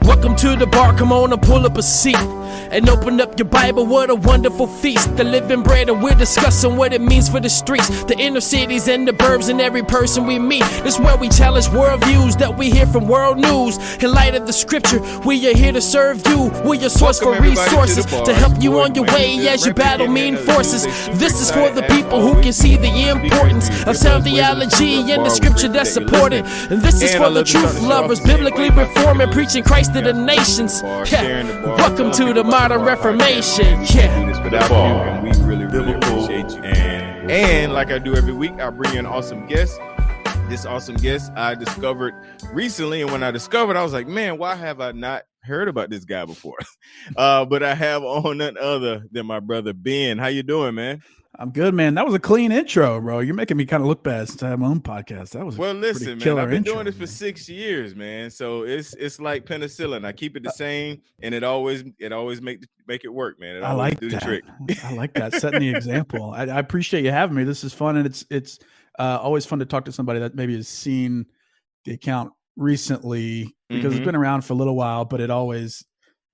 Welcome to the bar, come on and pull up a seat and open up your Bible, what a wonderful feast. The living bread, and we're discussing what it means for the streets, the inner cities and the burbs, and every person we meet. This is where we challenge worldviews that we hear from world news. In light of the scripture, we are here to serve you. We're your source for resources to help you on your way as you battle mean forces. This is for the people who can see the importance of sound theology and the scripture that's supported. And this is for the truth lovers, biblically reforming, preaching Christ to the nations. Yeah. Welcome to the modern Reformation. Yeah. Without you, and we really appreciate you. And like I do every week, I bring you an awesome guest. This awesome guest I discovered recently, and when I discovered, I was like, man, why have I not heard about this guy before? But I have on none other than my brother Ben. How you doing, man? I'm good, man. That was a clean intro, bro. You're making me kind of look bad since I have my own podcast. That was listen, man. I've been doing this for 6 years, man. So it's like penicillin. I keep it the same, and it always make it work, man. I like that. The trick. I like that. Setting the example. I appreciate you having me. This is fun, and it's always fun to talk to somebody that maybe has seen the account recently because it's been around for a little while, but it always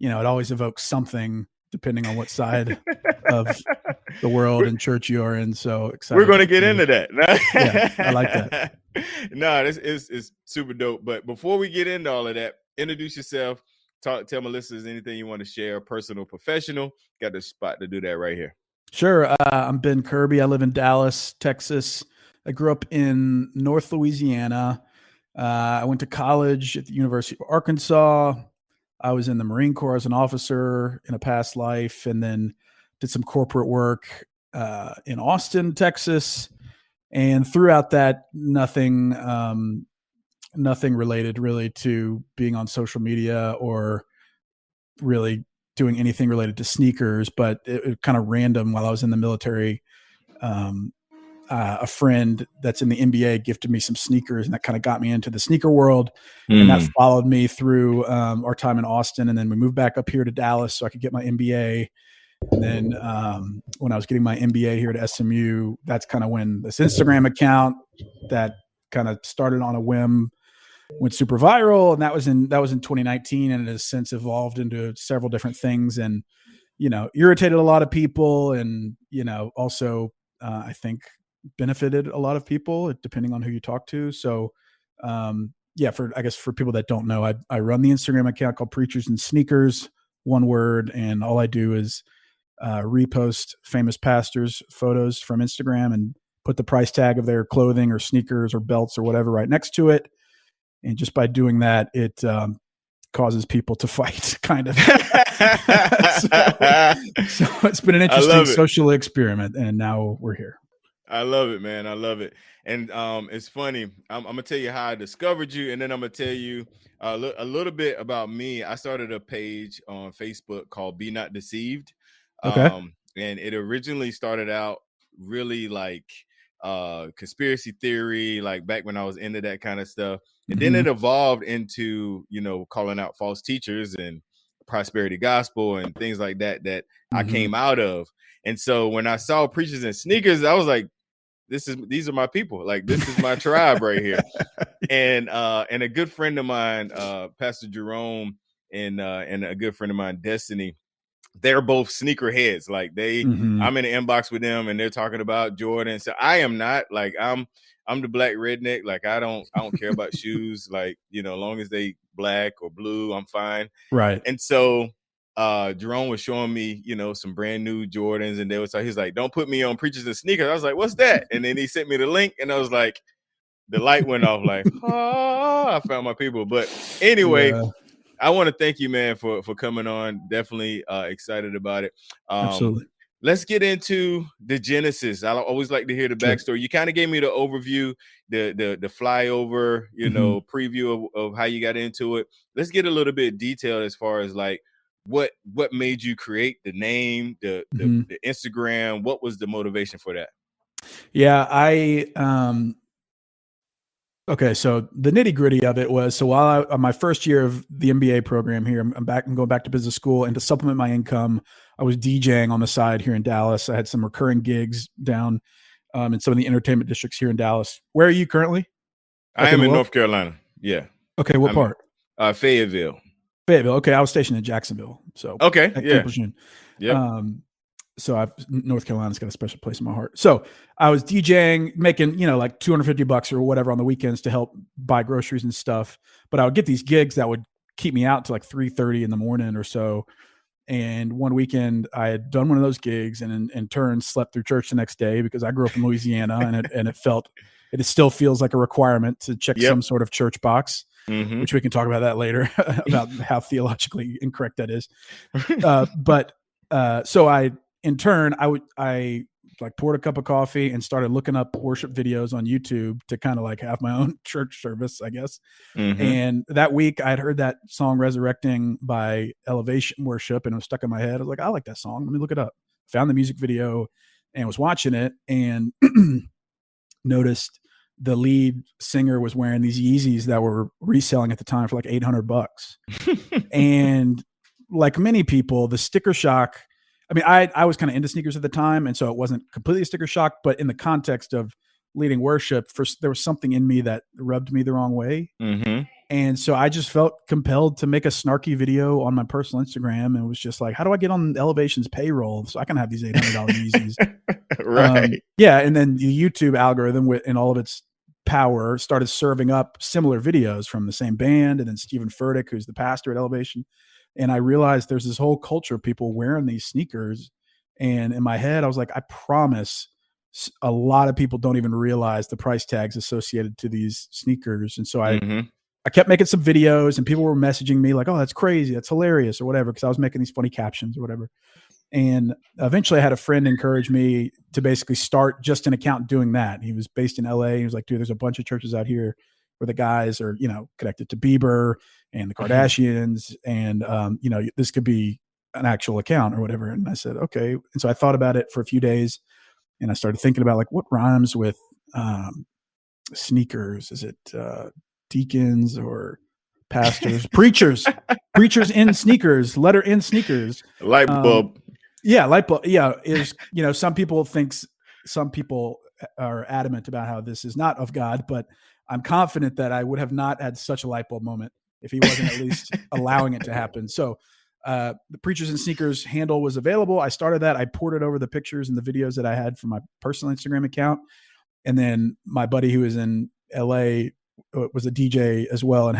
evokes something depending on what side of the world and church you are in. So excited. We're going to get into that. Yeah, I like that. No, this is super dope. But before we get into all of that, introduce yourself. Tell my listeners anything you want to share, personal, professional. Got the spot to do that right here. Sure. I'm Ben Kirby. I live in Dallas, Texas. I grew up in North Louisiana. I went to college at the University of Arkansas. I was in the Marine Corps as an officer in a past life, and then did some corporate work in Austin, Texas. And throughout that, nothing related really to being on social media or really doing anything related to sneakers, but it kind of random while I was in the military. A friend that's in the NBA gifted me some sneakers, and that kind of got me into the sneaker world. And that followed me through our time in Austin. And then we moved back up here to Dallas so I could get my MBA. And then when I was getting my MBA here at SMU, that's kind of when this Instagram account that kind of started on a whim went super viral. And that was in 2019. And it has since evolved into several different things and, irritated a lot of people. And, also I think benefited a lot of people depending on who you talk to. So for people that don't know, I run the Instagram account called Preachers and Sneakers, one word. And all I do is repost famous pastors' photos from Instagram and put the price tag of their clothing or sneakers or belts or whatever right next to it. And just by doing that, it causes people to fight, kind of. so it's been an interesting social experiment, and now we're here. I love it, man. I love it. And it's funny. I'm going to tell you how I discovered you, and then I'm going to tell you a little bit about me. I started a page on Facebook called Be Not Deceived. Okay. And it originally started out really like conspiracy theory, like back when I was into that kind of stuff. And then it evolved into, calling out false teachers and prosperity gospel and things like that I came out of. And so when I saw Preachers and Sneakers, I was like, these are my people. Like, this is my tribe right here. And a good friend of mine, Pastor Jerome, and a good friend of mine, Destiny, they're both sneaker heads. Like I'm in the inbox with them and they're talking about Jordan. So I am not. Like I'm the black redneck. Like I don't care about shoes. Like, as long as they black or blue, I'm fine. Right. And so Jerome was showing me, some brand new Jordans, and he's like, don't put me on Preachers and Sneakers. I was like, what's that? And then he sent me the link, and I was like, the light went off, like, I found my people. But anyway, I want to thank you, man, for coming on. Definitely excited about it. Absolutely. Let's get into the genesis. I always like to hear the backstory. You kind of gave me the overview, the flyover, preview of how you got into it. Let's get a little bit detailed as far as like, what made you create the name, the Instagram? What was the motivation for that? Yeah, okay. So the nitty gritty of it was, so while on my first year of the MBA program here, I'm going back to business school, and to supplement my income, I was DJing on the side here in Dallas. I had some recurring gigs down in some of the entertainment districts here in Dallas. Where are you currently? I am in North Carolina. Yeah. Okay. What part? Fayetteville. Fayetteville. Okay, I was stationed in Jacksonville, so Okay, at yeah, Camp Lejeune. yep. So North Carolina's got a special place in my heart. So I was DJing, making, like $250 or whatever on the weekends to help buy groceries and stuff. But I would get these gigs that would keep me out to like 3:30 in the morning or so. And one weekend I had done one of those gigs and in turn slept through church the next day because I grew up in Louisiana and it still feels like a requirement to check Yep. some sort of church box, Mm-hmm. which we can talk about that later about how theologically incorrect that is. So in turn, I like poured a cup of coffee and started looking up worship videos on YouTube to kind of like have my own church service, I guess. Mm-hmm. And that week I had heard that song Resurrecting by Elevation Worship and it was stuck in my head. I was like, I like that song. Let me look it up. Found the music video and was watching it and noticed the lead singer was wearing these Yeezys that were reselling at the time for like $800. And like many people, the sticker shock, I mean, I was kind of into sneakers at the time, and so it wasn't completely a sticker shock, but in the context of leading worship, there was something in me that rubbed me the wrong way. Mm-hmm. And so I just felt compelled to make a snarky video on my personal Instagram, and it was just like, how do I get on Elevation's payroll so I can have these $800 Yeezys? Right. Yeah, and then the YouTube algorithm in all of its power started serving up similar videos from the same band, and then Stephen Furtick, who's the pastor at Elevation. And I realized there's this whole culture of people wearing these sneakers. And in my head, I was like, I promise a lot of people don't even realize the price tags associated to these sneakers. And so I kept making some videos and people were messaging me like, oh, that's crazy. That's hilarious or whatever. Cause I was making these funny captions or whatever. And eventually I had a friend encourage me to basically start just an account doing that. He was based in LA. He was like, dude, there's a bunch of churches out here where the guys are, connected to Bieber and the Kardashians. And, this could be an actual account or whatever. And I said, okay. And so I thought about it for a few days and I started thinking about like what rhymes with sneakers. Is it deacons or pastors, preachers in sneakers, letter in sneakers, light bulb. Yeah. Light bulb. Yeah. Is, some people are adamant about how this is not of God, but I'm confident that I would have not had such a light bulb moment if he wasn't at least allowing it to happen. So the Preachers in Sneakers handle was available. I started that. I ported over the pictures and the videos that I had from my personal Instagram account. And then my buddy who was in LA was a DJ as well and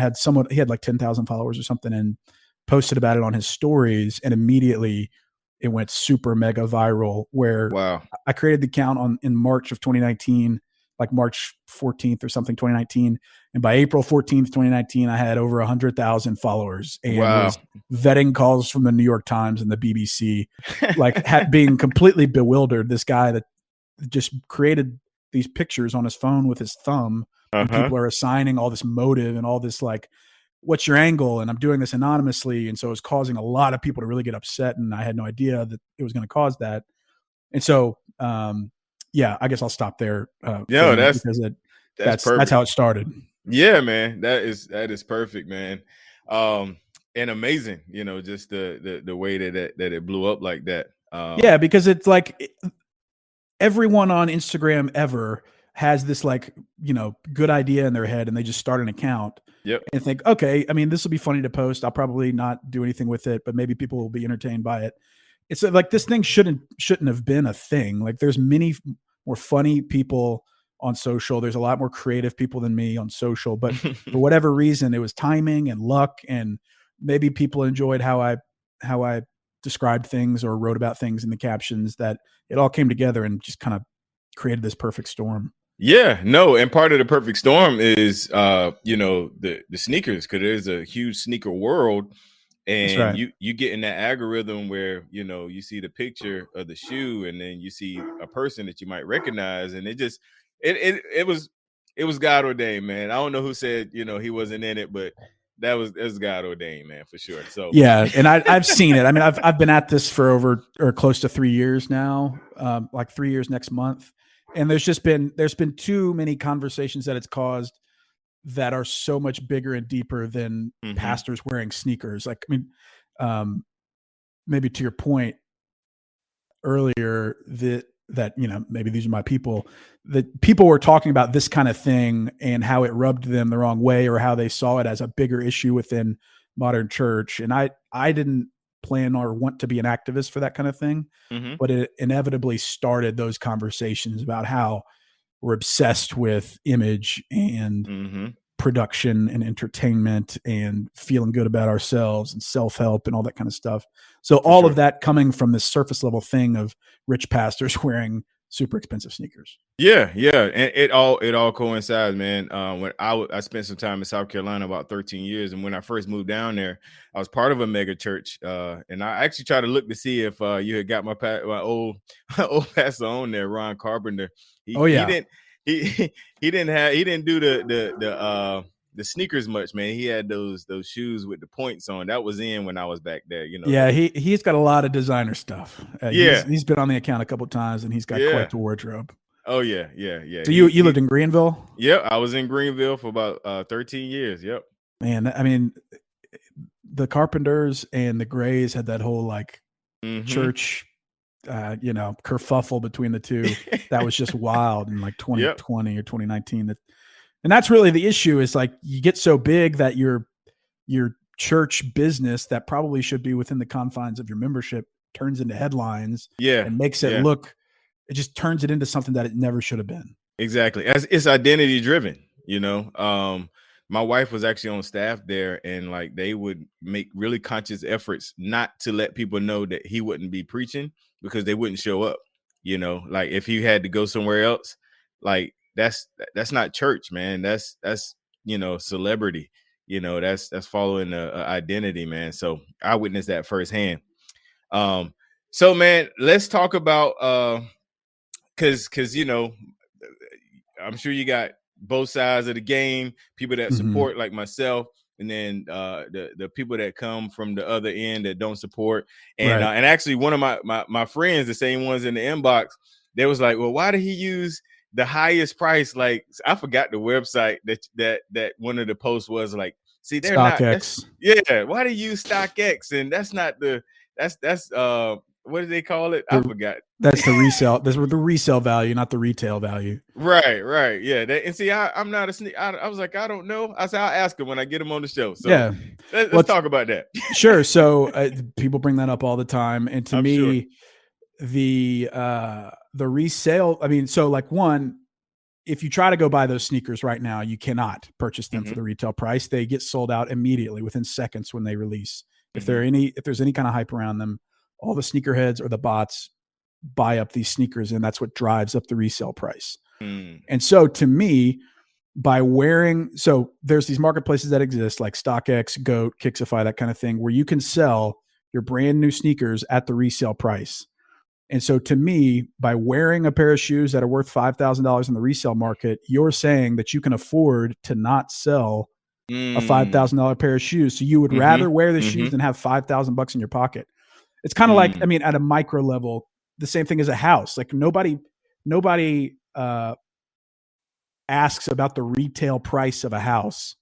he had like 10,000 followers or something and posted about it on his stories. And immediately it went super mega viral where Wow. I created the account in March of 2019, like March 14th or something, 2019. And by April 14th, 2019, I had over 100,000 followers and was vetting calls from the New York Times and the BBC, like being completely bewildered. This guy that just created these pictures on his phone with his thumb and people are assigning all this motive and all this like, what's your angle? And I'm doing this anonymously. And so it was causing a lot of people to really get upset. And I had no idea that it was going to cause that. And so, yeah, I guess I'll stop there. That's perfect. That's how it started. Yeah, man, that is perfect, man. And amazing, just the way that it blew up like that. Yeah, because it's like everyone on Instagram ever has this like, good idea in their head and they just start an account and think, okay, I mean, this will be funny to post. I'll probably not do anything with it, but maybe people will be entertained by it. It's like this thing shouldn't have been a thing. Like there's many more funny people on social. There's a lot more creative people than me on social, but for whatever reason, it was timing and luck, and maybe people enjoyed how I described things or wrote about things in the captions, that it all came together and just kind of created this perfect storm. Yeah, no, and part of the perfect storm is the sneakers, because there's a huge sneaker world. And right. you get in that algorithm where, you see the picture of the shoe and then you see a person that you might recognize. And it was God ordained, man. I don't know who said, he wasn't in it, but that was God ordained, man, for sure. So yeah. And I've seen it. I mean, I've been at this for over or close to 3 years now, like 3 years next month. And there's been too many conversations that it's caused that are so much bigger and deeper than pastors wearing sneakers. Like, I mean, maybe to your point earlier that, maybe these are my people, that people were talking about this kind of thing and how it rubbed them the wrong way or how they saw it as a bigger issue within modern church. And I didn't plan or want to be an activist for that kind of thing, but it inevitably started those conversations about how we're obsessed with image and production and entertainment and feeling good about ourselves and self-help and all that kind of stuff. So all of that coming from this surface level thing of rich pastors wearing super expensive sneakers. Yeah. And it all coincides, man. When I spent some time in South Carolina, about 13 years. And when I first moved down there, I was part of a mega church. And I actually tried to look to see if you had got my old pastor on there, Ron Carpenter. He didn't do the sneakers much, man. He had those shoes with the points on. That was in when I was back there, you know. Yeah, he's got a lot of designer stuff. He's been on the account a couple of times, and he's got quite the wardrobe. Oh yeah. So you lived in Greenville? Yep, I was in Greenville for about 13 years. Yep. Man, I mean, the Carpenters and the Grays had that whole like church, kerfuffle between the two. That was just wild in like 2020 or 2019. And that's really the issue, is like you get so big that your church business that probably should be within the confines of your membership turns into headlines and makes it look, it just turns it into something that it never should have been. Exactly. It's identity driven, you know. My wife was actually on staff there, and like they would make really conscious efforts not to let people know that he wouldn't be preaching because they wouldn't show up. You know, like if he had to go somewhere else, like that's not church, man. That's celebrity. You know, that's following a identity, man. So I witnessed that firsthand. So man, let's talk about because you know, I'm sure you got both sides of the game, people that support like myself, and then the people that come from the other end that don't support. And and actually one of my friends, the same ones in the inbox, they was like, well, why did he use the highest price? Like, I forgot the website that one of the posts was like, see, they're StockX. Why do you use StockX? And that's not that's what do they call it? I forgot. That's the resale. That's the resale value, not the retail value. Right. Yeah. And see, I'm not a sneak. I was like, I don't know. I said, I'll ask him when I get him on the show. So let's talk about that. Sure. So people bring that up all the time. And to me, the resale, I mean, so like one, if you try to go buy those sneakers right now, you cannot purchase them for the retail price. They get sold out immediately within seconds when they release. If there's any kind of hype around them, all the sneakerheads or the bots buy up these sneakers, and that's what drives up the resale price. And so to me, so there's these marketplaces that exist like StockX, GOAT, Kixify, that kind of thing, where you can sell your brand new sneakers at the resale price. And so to me, by wearing a pair of shoes that are worth $5,000 in the resale market, you're saying that you can afford to not sell a $5,000 pair of shoes. So you would rather wear the shoes than have $5,000 in your pocket. It's kind of like, I mean, at a micro level, the same thing as a house. Like nobody asks about the retail price of a house.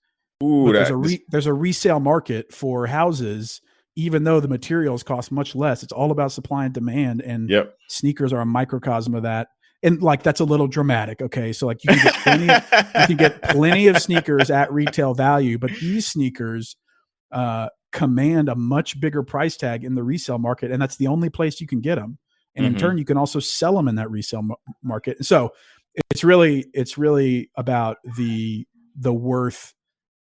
Ooh, there's a resale market for houses, even though the materials cost much less. It's all about supply and demand, and sneakers are a microcosm of that. And like, that's a little dramatic. Okay. So like you can get plenty of sneakers at retail value, but these sneakers, command a much bigger price tag in the resale market, and that's the only place you can get them. And in turn, you can also sell them in that resale market. And so it's really about the worth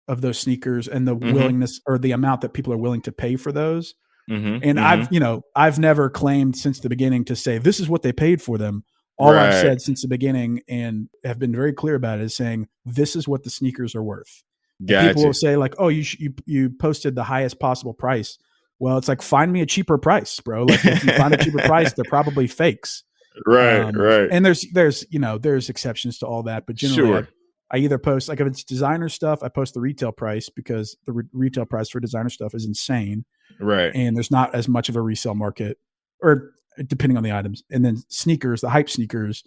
of those sneakers and the willingness or the amount that people are willing to pay for those. And I've never claimed since the beginning to say this is what they paid for them. All I've said since the beginning, and have been very clear about it, is saying this is what the sneakers are worth. Gotcha. People will say like, oh, you posted the highest possible price. Well, it's like, find me a cheaper price, bro. Like if you find a cheaper price, they're probably fakes. Right. And there's exceptions to all that, but generally I either post, like if it's designer stuff, I post the retail price because the retail price for designer stuff is insane. Right. And there's not as much of a resale market, or depending on the items. And then sneakers, the hype sneakers,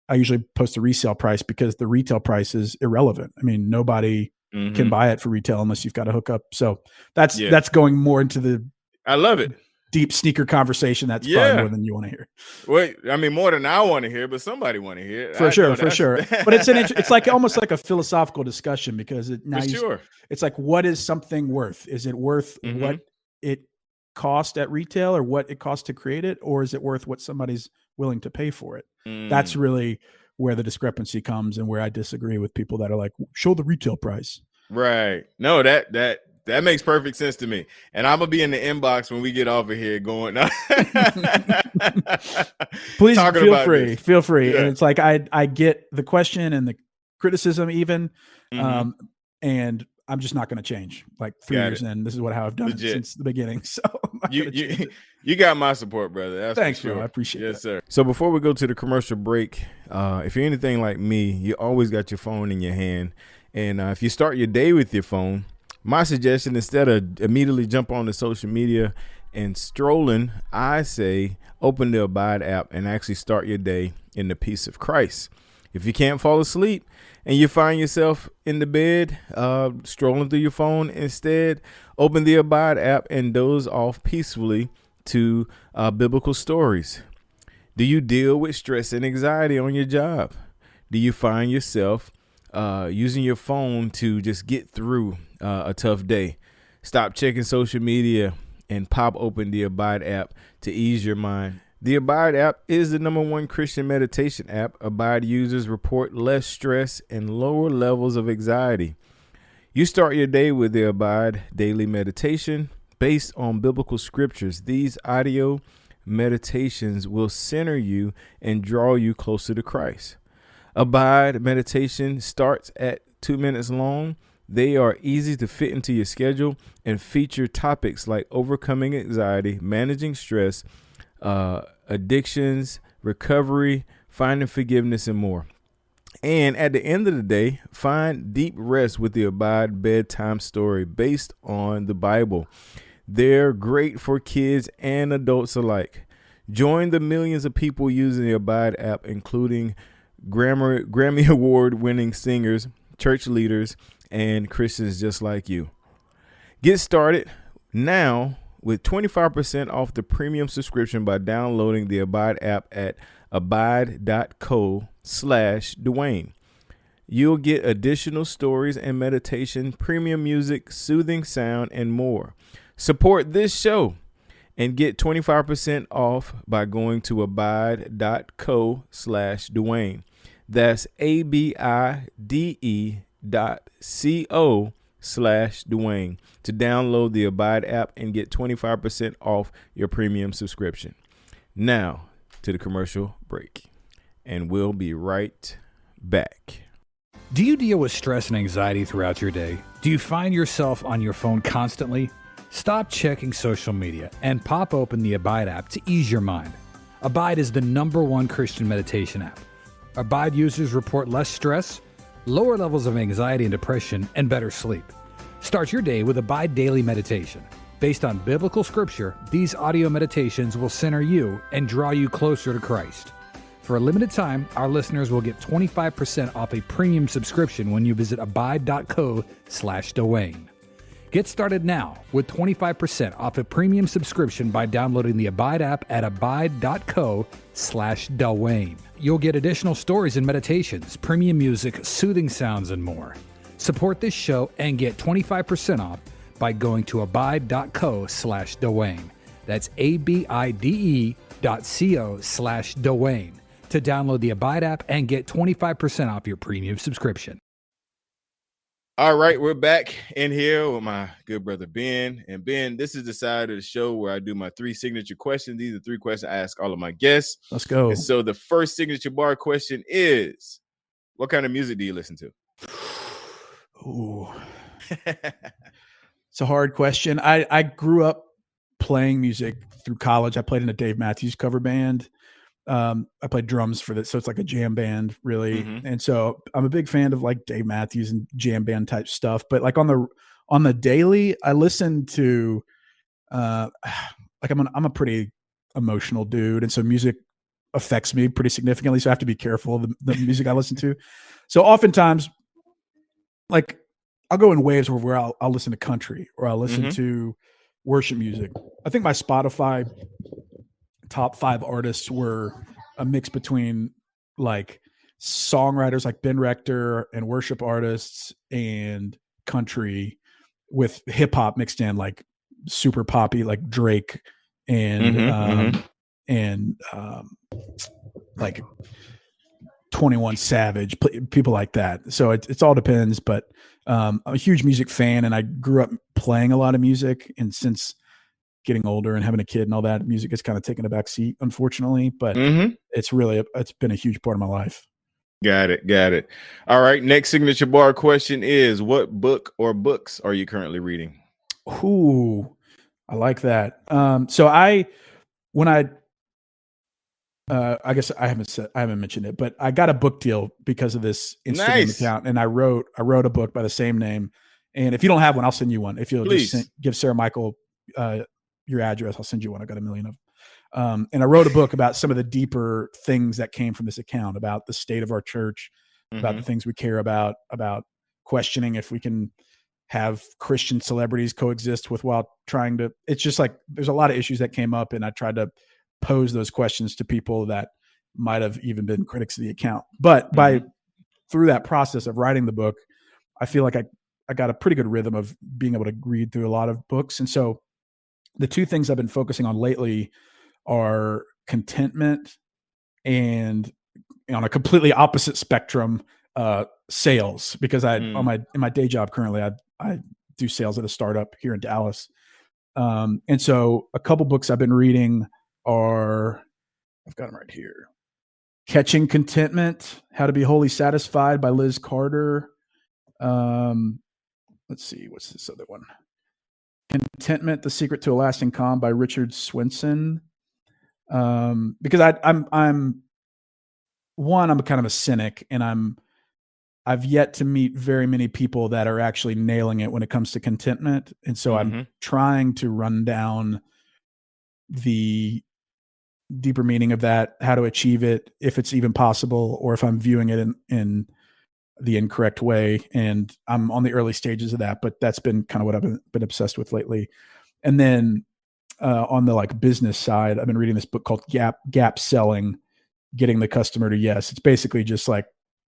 I usually post the resale price because the retail price is irrelevant. I mean, nobody can buy it for retail unless you've got a hookup. So that's going more into the. I love it. deep sneaker conversation that's probably more than you want to hear. Wait, I mean, more than I want to hear, but somebody want to hear it. For sure. But it's like almost like a philosophical discussion, because it's like, what is something worth? Is it worth what it cost at retail or what it costs to create it? Or is it worth what somebody's willing to pay for it? That's really where the discrepancy comes, and where I disagree with people that are like, show the retail price. Right. No, that makes perfect sense to me. And I'm gonna be in the inbox when we get off of here going. Please feel free. Yeah. And it's like, I get the question and the criticism even, and I'm just not going to change. Like 3 years in, this is how I've done it since the beginning. So you got my support, brother. That's thanks, for sure. bro. I appreciate it. Yes, sir. So before we go to the commercial break, if you're anything like me, you always got your phone in your hand. And if you start your day with your phone, my suggestion, instead of immediately jump on the social media and strolling, I say open the Abide app and actually start your day in the peace of Christ. If you can't fall asleep and you find yourself in the bed strolling through your phone, instead open the Abide app and doze off peacefully to biblical stories. Do you deal with stress and anxiety on your job? Do you find yourself using your phone to just get through a tough day? Stop checking social media and pop open the Abide app to ease your mind. The Abide app is the #1 Christian meditation app. Abide users report less stress and lower levels of anxiety. You start your day with the Abide daily meditation based on biblical scriptures. These audio meditations will center you and draw you closer to Christ. Abide meditation starts at 2 minutes long. They are easy to fit into your schedule and feature topics like overcoming anxiety, managing stress, addictions, recovery, finding forgiveness, and more. And at the end of the day, find deep rest with the Abide bedtime story based on the Bible. They're great for kids and adults alike. Join the millions of people using the Abide app, including Grammy Award winning singers, church leaders, and Christians just like you. Get started now with 25% off the premium subscription by downloading the Abide app at abide.co/Dwayne. You'll get additional stories and meditation, premium music, soothing sound, and more. Support this show and get 25% off by going to abide.co/Dwayne. That's abide.co/Dwayne to download the Abide app and get 25% off your premium subscription. Now to the commercial break, and we'll be right back. Do you deal with stress and anxiety throughout your day? Do you find yourself on your phone constantly? Stop checking social media and pop open the Abide app to ease your mind. Abide is the #1 Christian meditation app. Abide users report less stress, lower levels of anxiety and depression, and better sleep. Start your day with Abide Daily Meditation. Based on biblical scripture, these audio meditations will center you and draw you closer to Christ. For a limited time, our listeners will get 25% off a premium subscription when you visit abide.co/Dwayne. Get started now with 25% off a premium subscription by downloading the Abide app at abide.co/Dwayne. You'll get additional stories and meditations, premium music, soothing sounds, and more. Support this show and get 25% off by going to abide.co/Dwayne. That's abide.co/Dwayne to download the Abide app and get 25% off your premium subscription. All right, we're back in here with my good brother Ben. And Ben, this is the side of the show where I do my 3 signature questions. These are 3 questions I ask all of my guests. Let's go. And so the first signature bar question is, what kind of music do you listen to? Ooh. It's a hard question. I grew up playing music through college. I played in a Dave Matthews cover band. I played drums for this, so it's like a jam band, really. And so I'm a big fan of like Dave Matthews and jam band type stuff. But like on the daily, I listen to like I'm a pretty emotional dude, and so music affects me pretty significantly. So I have to be careful of the music I listen to. So oftentimes, like I'll go in waves where I'll listen to country, or I'll listen to worship music. I think my Spotify top 5 artists were a mix between like songwriters like Ben Rector and worship artists and country with hip hop mixed in, like super poppy, like Drake and like 21 Savage, people like that. So it's all depends, but I'm a huge music fan, and I grew up playing a lot of music, and since getting older and having a kid and all that, music has kind of taken a back seat, unfortunately, but it's been a huge part of my life. Got it. All right. Next signature bar question is, what book or books are you currently reading? Ooh, I like that. I guess I haven't mentioned it, but I got a book deal because of this Instagram account, and I wrote a book by the same name. And if you don't have one, I'll send you one. If you'll just give Sarah Michael your address, I'll send you one. I got a million of them. And I wrote a book about some of the deeper things that came from this account, about the state of our church, about the things we care about questioning if we can have Christian celebrities coexist with while trying to. It's just like there's a lot of issues that came up, and I tried to pose those questions to people that might have even been critics of the account. But through that process of writing the book, I feel like I got a pretty good rhythm of being able to read through a lot of books. And so the two things I've been focusing on lately are contentment and, on a completely opposite spectrum, sales, because in my day job currently, I do sales at a startup here in Dallas. And so a couple books I've been reading are, I've got them right here. Catching Contentment, How to Be Wholly Satisfied by Liz Carter. Let's see, what's this other one? Contentment, The Secret to a Lasting Calm by Richard Swenson. Because I'm kind of a cynic, and I've yet to meet very many people that are actually nailing it when it comes to contentment. And so I'm trying to run down the deeper meaning of that, how to achieve it, if it's even possible, or if I'm viewing it in the incorrect way. And I'm on the early stages of that, but that's been kind of what I've been obsessed with lately. And then on the like business side, I've been reading this book called Gap Selling, Getting the Customer to Yes. It's basically just like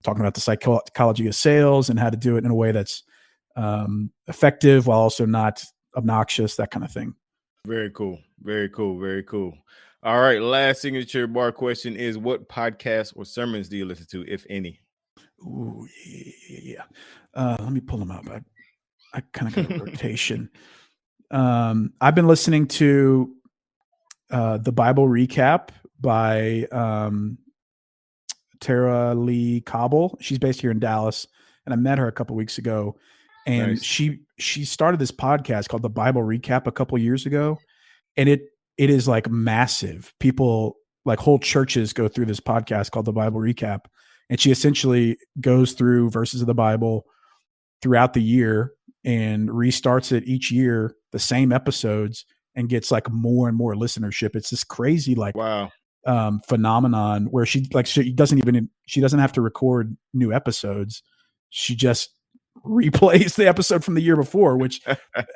talking about the psychology of sales and how to do it in a way that's effective while also not obnoxious, that kind of thing. Very cool. All right. Last signature bar question is, what podcasts or sermons do you listen to, if any? Ooh, yeah. Let me pull them up. I kind of got a rotation. I've been listening to the Bible Recap by Tara Lee Cobble. She's based here in Dallas, and I met her a couple weeks ago. And she started this podcast called the Bible Recap a couple years ago, and it is like massive. People, like whole churches, go through this podcast called the Bible Recap, and she essentially goes through verses of the Bible throughout the year and restarts it each year, the same episodes, and gets like more and more listenership. It's this crazy phenomenon where she doesn't have to record new episodes. She just replays the episode from the year before, which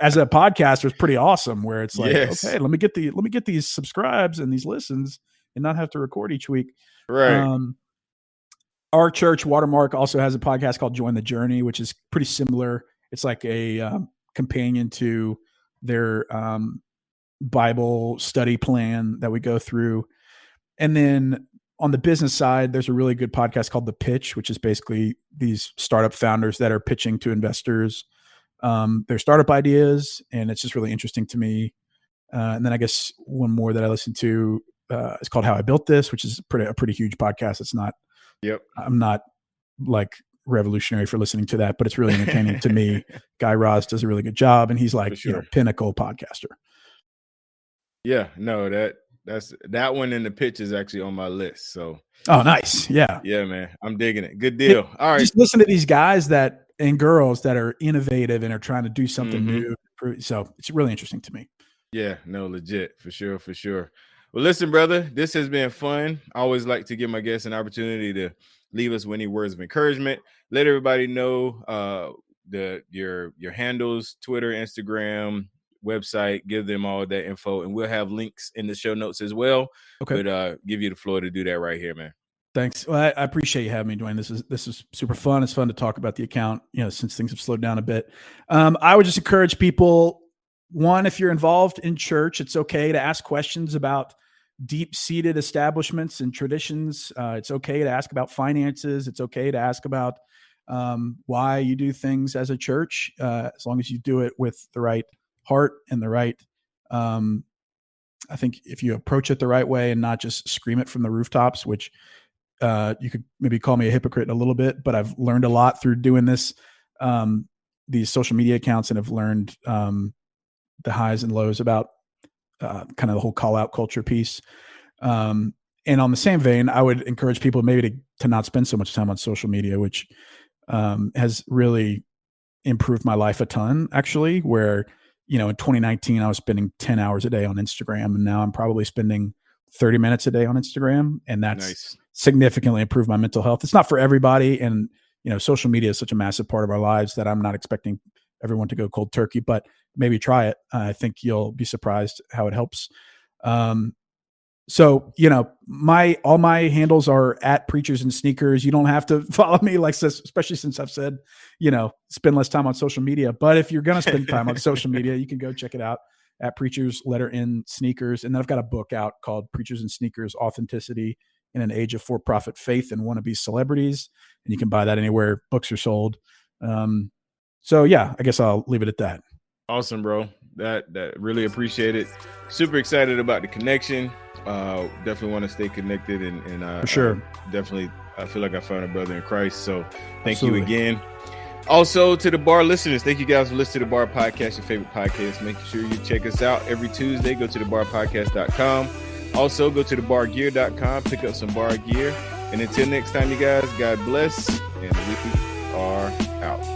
as a podcaster is pretty awesome, where it's like, okay, let me get these subscribes and these listens and not have to record each week. Right. Our church, Watermark, also has a podcast called Join the Journey, which is pretty similar. It's like a companion to their Bible study plan that we go through. And then on the business side, there's a really good podcast called The Pitch, which is basically these startup founders that are pitching to investors their startup ideas. And it's just really interesting to me. And then I guess one more that I listen to is called How I Built This, which is a pretty huge podcast. It's not, I'm not like revolutionary for listening to that, but it's really entertaining to me. Guy Raz does a really good job, and he's like, pinnacle podcaster. Yeah, no, that one in The Pitch is actually on my list. So, oh, nice. Yeah, man, I'm digging it. Good deal. All right, just listen to these guys and girls that are innovative and are trying to do something new. So it's really interesting to me. Yeah, no, legit, for sure. Well, listen, brother, this has been fun. I always like to give my guests an opportunity to leave us with any words of encouragement. Let everybody know your handles, Twitter, Instagram, website, give them all that info, and we'll have links in the show notes as well. Okay. But give you the floor to do that right here, man. Thanks. Well, I appreciate you having me, Dwayne. This is super fun. It's fun to talk about the account, since things have slowed down a bit. I would just encourage people, one, if you're involved in church, it's okay to ask questions about deep-seated establishments and traditions. It's okay to ask about finances. It's okay to ask about why you do things as a church, as long as you do it with the right heart and the right, I think if you approach it the right way and not just scream it from the rooftops, which you could maybe call me a hypocrite a little bit, but I've learned a lot through doing this, these social media accounts, and have learned the highs and lows about kind of the whole call out culture piece. And on the same vein, I would encourage people maybe to not spend so much time on social media, which has really improved my life a ton, actually, where, in 2019, I was spending 10 hours a day on Instagram, and now I'm probably spending 30 minutes a day on Instagram. And that's Nice. significantly improved my mental health. It's not for everybody. And, social media is such a massive part of our lives that I'm not expecting everyone to go cold turkey, but maybe try it. I think you'll be surprised how it helps. So, all my handles are at Preachers and Sneakers. You don't have to follow me like this, especially since I've said, spend less time on social media. But if you're going to spend time on social media, you can go check it out at Preachers _ Sneakers. And then I've got a book out called Preachers and Sneakers: Authenticity in an Age of For-Profit Faith and Wannabe Celebrities. And you can buy that anywhere books are sold. So yeah, I guess I'll leave it at that. Awesome, bro. That really appreciate it. Super excited about the connection. Definitely want to stay connected, and For sure. Definitely, I feel like I found a brother in Christ. So thank Absolutely. you again. Also, to the B.A.R listeners, thank you guys for listening to the B.A.R podcast, your favorite podcast. Make sure you check us out every Tuesday. Go to thebarpodcast.com. Also, go to thebargear.com, pick up some B.A.R gear. And until next time, you guys, God bless, and we are out.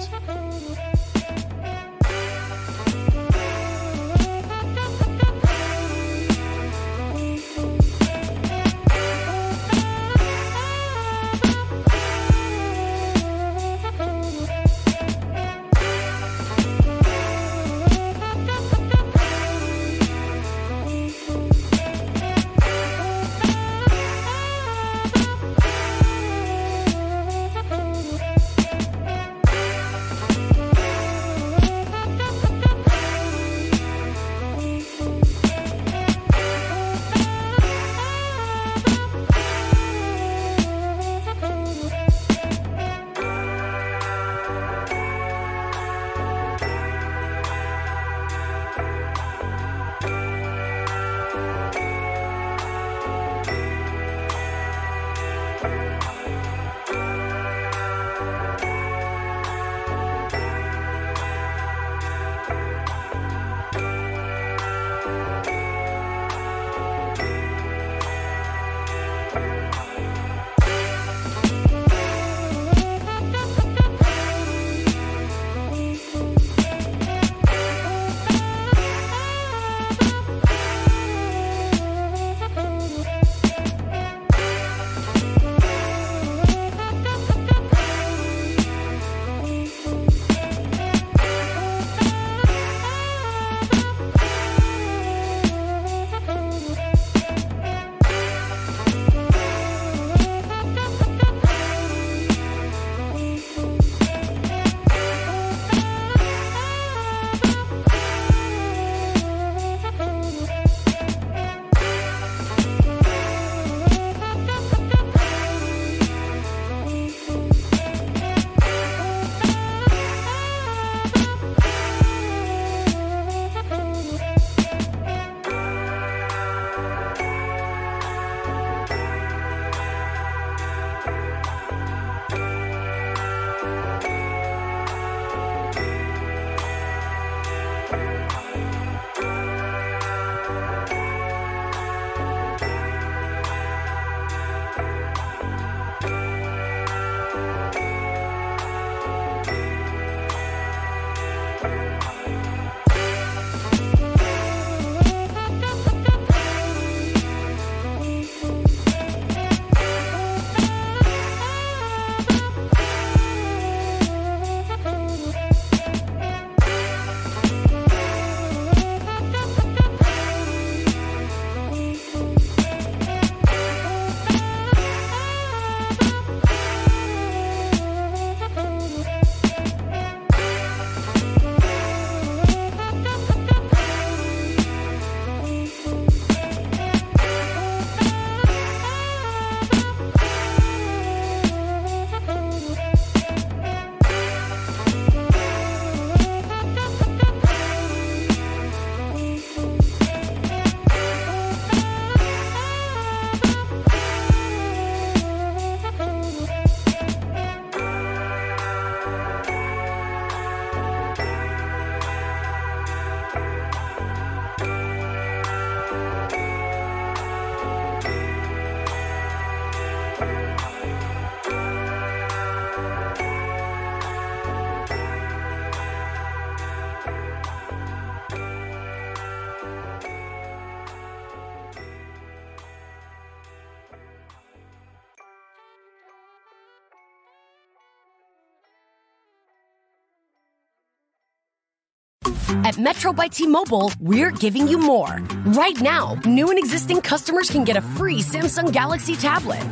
At Metro by T-Mobile, we're giving you more. Right now, new and existing customers can get a free Samsung Galaxy tablet.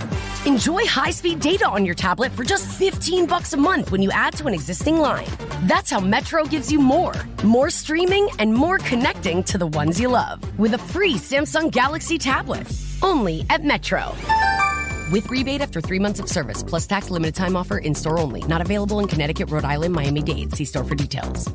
Enjoy high-speed data on your tablet for just $15 a month when you add to an existing line. That's how Metro gives you more. More streaming and more connecting to the ones you love. With a free Samsung Galaxy tablet. Only at Metro. With rebate after 3 months of service, plus tax limited time offer in-store only. Not available in Connecticut, Rhode Island, Miami-Dade. See store for details.